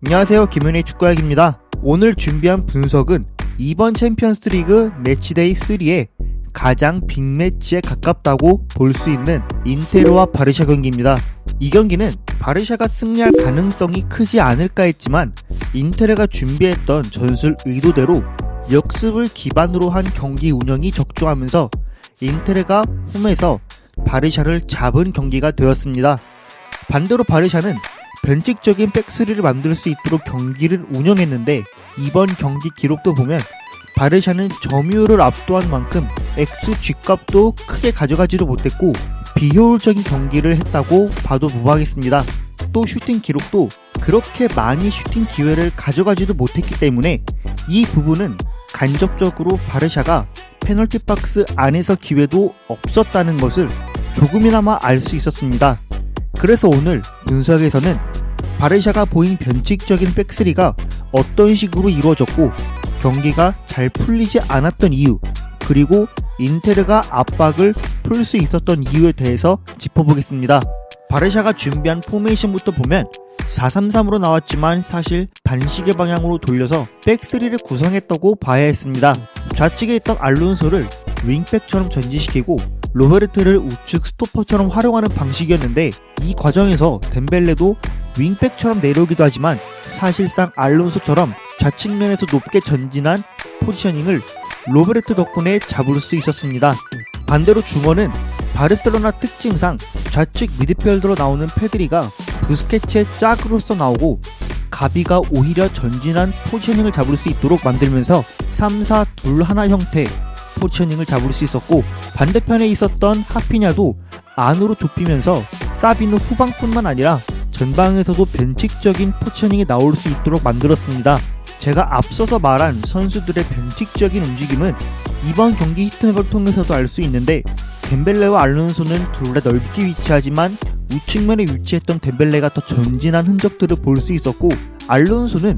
안녕하세요, 김현의 축구약입니다. 오늘 준비한 분석은 이번 챔피언스리그 매치데이 3의 가장 빅매치에 가깝다고 볼 수 있는 인테르와 바르샤 경기입니다. 이 경기는 바르샤가 승리할 가능성이 크지 않을까 했지만 인테르가 준비했던 전술 의도대로 역습을 기반으로 한 경기 운영이 적중하면서 인테르가 홈에서 바르샤를 잡은 경기가 되었습니다. 반대로 바르샤는 변칙적인 백스리를 만들 수 있도록 경기를 운영했는데 이번 경기 기록도 보면 바르샤는 점유율을 압도한 만큼 XG값도 크게 가져가지도 못했고 비효율적인 경기를 했다고 봐도 무방하겠습니다. 또 슈팅 기록도 그렇게 많이 슈팅 기회를 가져가지도 못했기 때문에 이 부분은 간접적으로 바르샤가 페널티 박스 안에서 기회도 없었다는 것을 조금이나마 알 수 있었습니다. 그래서 오늘 분석에서는 바르샤가 보인 변칙적인 백스리가 어떤 식으로 이루어졌고 경기가 잘 풀리지 않았던 이유, 그리고 인테르가 압박을 풀 수 있었던 이유에 대해서 짚어보겠습니다. 바르샤가 준비한 포메이션부터 보면 4-3-3으로 나왔지만 사실 반시계 방향으로 돌려서 백스리를 구성했다고 봐야 했습니다. 좌측에 있던 알론소를 윙백처럼 전진시키고 로베르트를 우측 스토퍼처럼 활용하는 방식이었는데 이 과정에서 덴벨레도 윙백처럼 내려오기도 하지만 사실상 알론소처럼 좌측면에서 높게 전진한 포지셔닝을 로베르트 덕분에 잡을 수 있었습니다. 반대로 중원은 바르셀로나 특징상 좌측 미드필더로 나오는 페드리가 부스케츠의 짝으로서 나오고 가비가 오히려 전진한 포지셔닝을 잡을 수 있도록 만들면서 3-4-2-1 형태 포지셔닝을 잡을 수 있었고, 반대편에 있었던 하피냐도 안으로 좁히면서 사비누 후방뿐만 아니라 전방에서도 변칙적인 포지셔닝이 나올 수 있도록 만들었습니다. 제가 앞서서 말한 선수들의 변칙적인 움직임은 이번 경기 히트맵을 통해서도 알 수 있는데 덴벨레와 알론소는 둘 다 넓게 위치하지만 우측면에 위치했던 덴벨레가 더 전진한 흔적들을 볼 수 있었고, 알론소는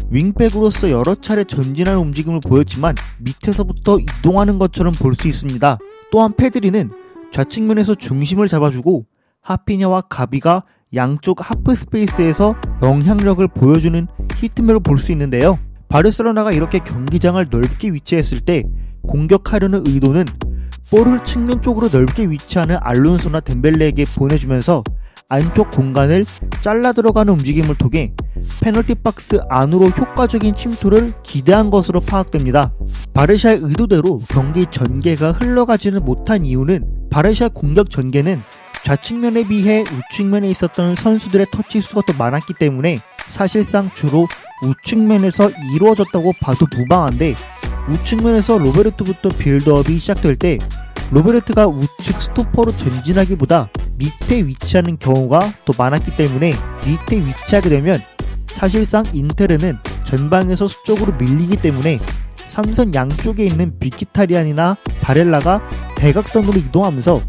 윙백으로서 여러 차례 전진하는 움직임을 보였지만 밑에서부터 이동하는 것처럼 볼 수 있습니다. 또한 페드리는 좌측면에서 중심을 잡아주고 하피냐와 가비가 양쪽 하프 스페이스에서 영향력을 보여주는 히트맵을 볼 수 있는데요. 바르셀로나가 이렇게 경기장을 넓게 위치했을 때 공격하려는 의도는 볼을 측면 쪽으로 넓게 위치하는 알론소나 덴벨레에게 보내주면서 안쪽 공간을 잘라 들어가는 움직임을 통해 페널티 박스 안으로 효과적인 침투를 기대한 것으로 파악됩니다. 바르샤의 의도대로 경기 전개가 흘러가지는 못한 이유는 바르샤 공격 전개는 좌측면에 비해 우측면에 있었던 선수들의 터치 수가 더 많았기 때문에 사실상 주로 우측면에서 이루어졌다고 봐도 무방한데, 우측면에서 로베르트부터 빌드업이 시작될 때 로베르트가 우측 스토퍼로 전진하기보다 밑에 위치하는 경우가 더 많았기 때문에 밑에 위치하게 되면 사실상 인테르는 전방에서 수적으로 밀리기 때문에 삼선 양쪽에 있는 비키타리안이나 바렐라가 대각선으로 이동하면서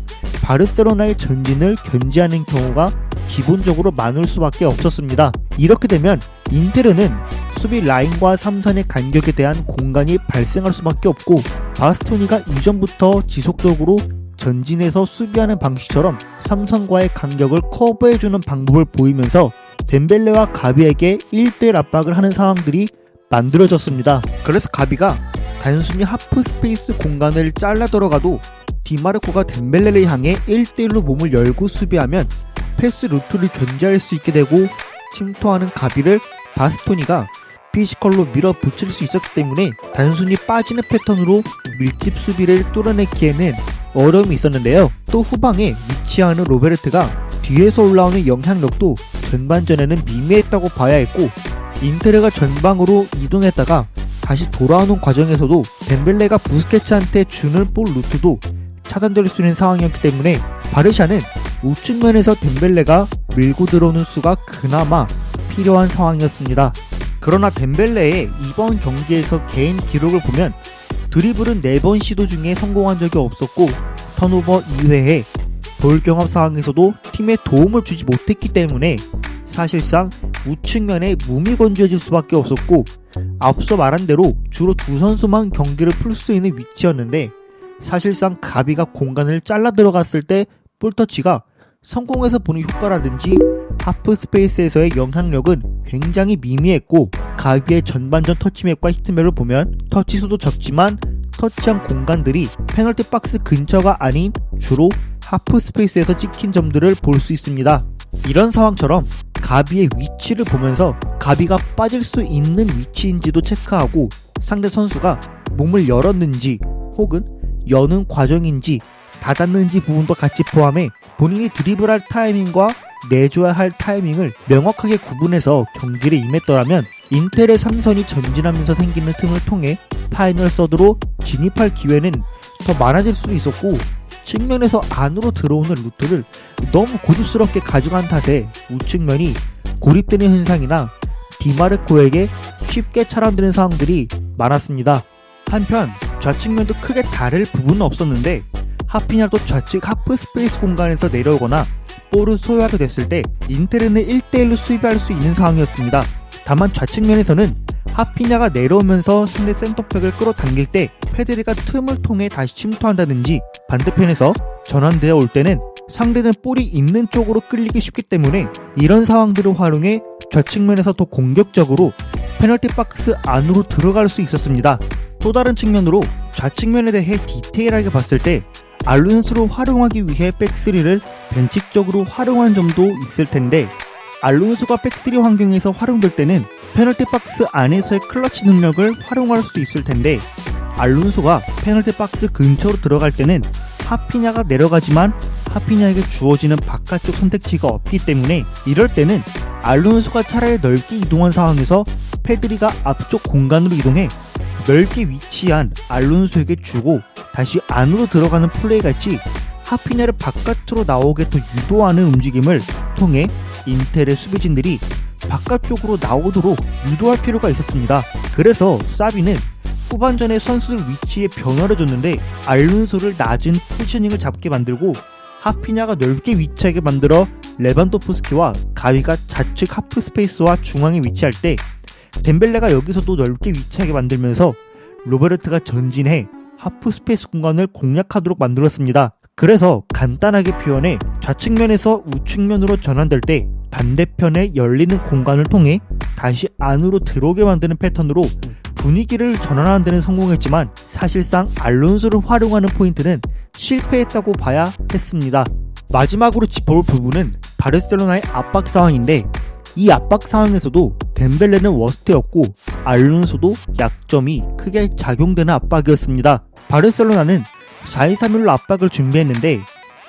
바르셀로나의 전진을 견제하는 경우가 기본적으로 많을 수밖에 없었습니다. 이렇게 되면 인테르는 수비 라인과 삼선의 간격에 대한 공간이 발생할 수밖에 없고, 바스토니가 이전부터 지속적으로 전진해서 수비하는 방식처럼 삼선과의 간격을 커버해주는 방법을 보이면서 덴벨레와 가비에게 1대1 압박을 하는 상황들이 만들어졌습니다. 그래서 가비가 단순히 하프 스페이스 공간을 잘라 들어가도 디마르코가 덴벨레를 향해 1대1로 몸을 열고 수비하면 패스 루트를 견제할 수 있게 되고, 침투하는 가비를 바스토니가 피지컬로 밀어붙일 수 있었기 때문에 단순히 빠지는 패턴으로 밀집 수비를 뚫어내기에는 어려움이 있었는데요. 또 후방에 위치하는 로베르트가 뒤에서 올라오는 영향력도 전반전에는 미미했다고 봐야 했고, 인테르가 전방으로 이동했다가 다시 돌아오는 과정에서도 덴벨레가 부스케츠한테 주는 볼 루트도 차단될 수 있는 상황이었기 때문에 바르샤는 우측면에서 덴벨레가 밀고 들어오는 수가 그나마 필요한 상황이었습니다. 그러나 덴벨레의 이번 경기에서 개인 기록을 보면 드리블은 4번 시도 중에 성공한 적이 없었고 턴오버 2회에 볼 경합 상황에서도 팀에 도움을 주지 못했기 때문에 사실상 우측면에 무미건조해질 수밖에 없었고, 앞서 말한 대로 주로 두 선수만 경기를 풀 수 있는 위치였는데 사실상 가비가 공간을 잘라 들어갔을 때 볼터치가 성공해서 보는 효과라든지 하프 스페이스에서의 영향력은 굉장히 미미했고, 가비의 전반전 터치맵과 히트맵을 보면 터치수도 적지만 터치한 공간들이 페널티 박스 근처가 아닌 주로 하프 스페이스에서 찍힌 점들을 볼 수 있습니다. 이런 상황처럼 가비의 위치를 보면서 가비가 빠질 수 있는 위치인지도 체크하고, 상대 선수가 몸을 열었는지 혹은 여는 과정인지 닫았는지 부분도 같이 포함해 본인이 드리블할 타이밍과 내줘야 할 타이밍을 명확하게 구분해서 경기를 임했더라면 인텔의 삼선이 전진하면서 생기는 틈을 통해 파이널 서드로 진입할 기회는 더 많아질 수도 있었고, 측면에서 안으로 들어오는 루트를 너무 고집스럽게 가져간 탓에 우측면이 고립되는 현상이나 디마르코에게 쉽게 차단되는 상황들이 많았습니다. 한편 좌측면도 크게 다를 부분은 없었는데, 하피냐도 좌측 하프 스페이스 공간에서 내려오거나 볼을 소유하게 됐을 때 인테르는 1대1로 수비할 수 있는 상황이었습니다. 다만 좌측면에서는 하피냐가 내려오면서 상대 센터백을 끌어당길 때 페드리가 틈을 통해 다시 침투한다든지, 반대편에서 전환되어 올 때는 상대는 볼이 있는 쪽으로 끌리기 쉽기 때문에 이런 상황들을 활용해 좌측면에서 더 공격적으로 페널티 박스 안으로 들어갈 수 있었습니다. 또 다른 측면으로 좌측면에 대해 디테일하게 봤을 때 알론소를 활용하기 위해 백스리를 변칙적으로 활용한 점도 있을 텐데, 알론소가 백스리 환경에서 활용될 때는 페널티 박스 안에서의 클러치 능력을 활용할 수도 있을 텐데, 알론소가 페널티 박스 근처로 들어갈 때는 하피냐가 내려가지만 하피냐에게 주어지는 바깥쪽 선택지가 없기 때문에, 이럴 때는 알론소가 차라리 넓게 이동한 상황에서 페드리가 앞쪽 공간으로 이동해 넓게 위치한 알론소에게 주고 다시 안으로 들어가는 플레이 같이 하피냐를 바깥으로 나오게 더 유도하는 움직임을 통해 인텔의 수비진들이 바깥쪽으로 나오도록 유도할 필요가 있었습니다. 그래서 사비는 후반전에 선수들 위치에 변화를 줬는데 알론소를 낮은 포지셔닝을 잡게 만들고 하피냐가 넓게 위치하게 만들어 레반도프스키와 가위가 좌측 하프 스페이스와 중앙에 위치할 때 덴벨레가 여기서도 넓게 위치하게 만들면서 로베르트가 전진해 하프 스페이스 공간을 공략하도록 만들었습니다. 그래서 간단하게 표현해 좌측면에서 우측면으로 전환될 때 반대편에 열리는 공간을 통해 다시 안으로 들어오게 만드는 패턴으로 분위기를 전환하는 데는 성공했지만, 사실상 알론소를 활용하는 포인트는 실패했다고 봐야 했습니다. 마지막으로 짚어볼 부분은 바르셀로나의 압박 상황인데, 이 압박 상황에서도 덴벨레는 워스트였고 알론소도 약점이 크게 작용되는 압박이었습니다. 바르셀로나는 4-2-3-1로 압박을 준비했는데,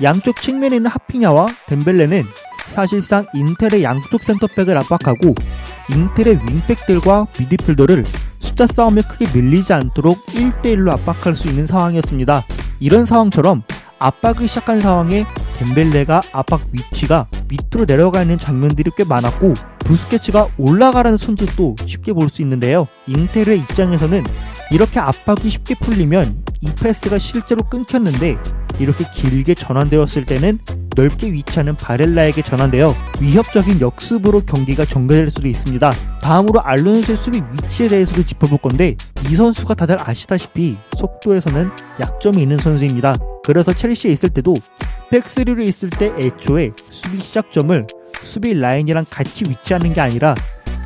양쪽 측면에 있는 하피냐와 덴벨레는 사실상 인텔의 양쪽 센터백을 압박하고 인텔의 윙백들과 미드필더를 숫자 싸움에 크게 밀리지 않도록 1대1로 압박할 수 있는 상황이었습니다. 이런 상황처럼 압박을 시작한 상황에 덴벨레가 압박 위치가 밑으로 내려가 있는 장면들이 꽤 많았고, 부스케츠가 올라가라는 손짓도 쉽게 볼 수 있는데요. 인텔의 입장에서는 이렇게 압박이 쉽게 풀리면 이 패스가 실제로 끊겼는데, 이렇게 길게 전환되었을 때는 넓게 위치하는 바렐라에게 전환되어 위협적인 역습으로 경기가 전개될 수도 있습니다. 다음으로 알론소의 수비 위치에 대해서도 짚어볼 건데, 이 선수가 다들 아시다시피 속도에서는 약점이 있는 선수입니다. 그래서 첼시에 있을 때도 백스리로 있을 때 애초에 수비 시작점을 수비 라인이랑 같이 위치하는 게 아니라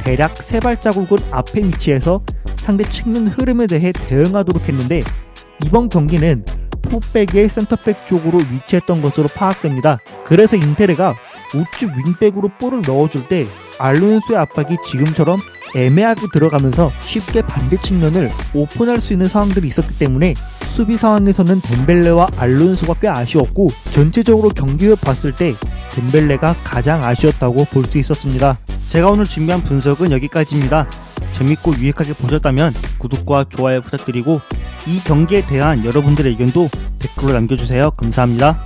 대략 3발자국은 앞에 위치해서 상대 측면 흐름에 대해 대응하도록 했는데, 이번 경기는 포백의 센터백 쪽으로 위치했던 것으로 파악됩니다. 그래서 인테르가 우측 윙백으로 볼을 넣어줄 때 알론소의 압박이 지금처럼 애매하게 들어가면서 쉽게 반대 측면을 오픈할 수 있는 상황들이 있었기 때문에 수비 상황에서는 덴벨레와 알론소가 꽤 아쉬웠고, 전체적으로 경기를 봤을 때 덴벨레가 가장 아쉬웠다고 볼 수 있었습니다. 제가 오늘 준비한 분석은 여기까지입니다. 재밌고 유익하게 보셨다면 구독과 좋아요 부탁드리고, 이 경기에 대한 여러분들의 의견도 댓글로 남겨주세요. 감사합니다.